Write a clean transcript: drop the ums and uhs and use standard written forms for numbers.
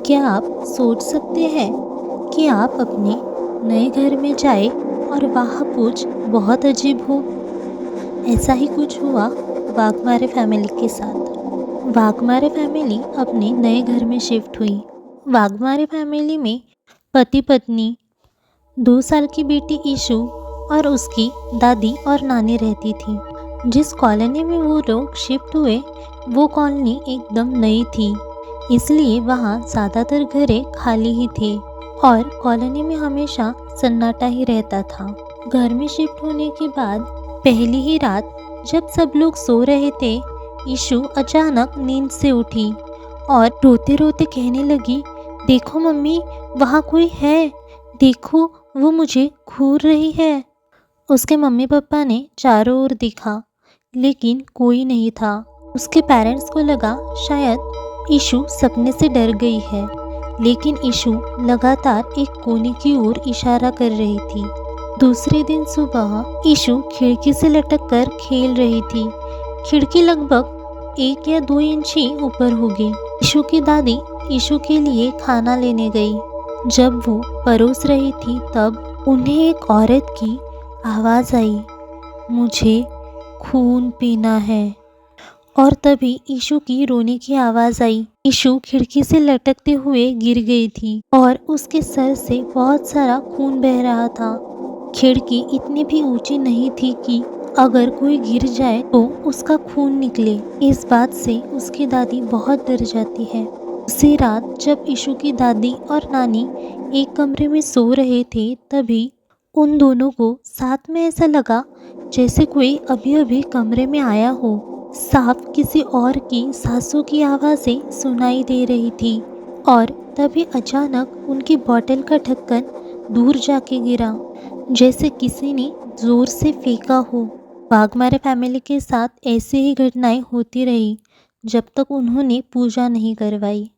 क्या आप सोच सकते हैं कि आप अपने नए घर में जाए और वहाँ कुछ बहुत अजीब हो। ऐसा ही कुछ हुआ वाघमारे फैमिली के साथ। वाघमारे फैमिली अपने नए घर में शिफ्ट हुई। वाघमारे फैमिली में पति पत्नी, 2 साल की बेटी ईशु और उसकी दादी और नानी रहती थी। जिस कॉलोनी में वो लोग शिफ्ट हुए वो कॉलोनी एकदम नई थी, इसलिए वहाँ ज़्यादातर घरें खाली ही थे और कॉलोनी में हमेशा सन्नाटा ही रहता था। घर में शिफ्ट होने के बाद पहली ही रात जब सब लोग सो रहे थे, ईशु अचानक नींद से उठी और रोते रोते कहने लगी, देखो मम्मी, वहाँ कोई है, देखो वो मुझे घूर रही है। उसके मम्मी पापा ने चारों ओर देखा लेकिन कोई नहीं था। उसके पेरेंट्स को लगा शायद ईशु सपने से डर गई है, लेकिन ईशु लगातार एक कोने की ओर इशारा कर रही थी। दूसरे दिन सुबह ईशु खिड़की से लटक कर खेल रही थी। खिड़की लगभग 1 या 2 इंच ही ऊपर होगी। ईशु की दादी ईशु के लिए खाना लेने गई। जब वो परोस रही थी तब उन्हें एक औरत की आवाज़ आई, मुझे खून पीना है। और तभी ईशु की रोने की आवाज़ आई। ईशु खिड़की से लटकते हुए गिर गई थी और उसके सर से बहुत सारा खून बह रहा था। खिड़की इतनी भी ऊंची नहीं थी कि अगर कोई गिर जाए तो उसका खून निकले। इस बात से उसकी दादी बहुत डर जाती है। उसी रात जब ईशु की दादी और नानी एक कमरे में सो रहे थे, तभी उन दोनों को साथ में ऐसा लगा जैसे कोई अभी अभी कमरे में आया हो। साफ किसी और की सांसों की आवाज़ें सुनाई दे रही थी और तभी अचानक उनकी बोतल का ढक्कन दूर जाके गिरा, जैसे किसी ने जोर से फेंका हो। वाघमारे फैमिली के साथ ऐसी ही घटनाएं होती रही जब तक उन्होंने पूजा नहीं करवाई।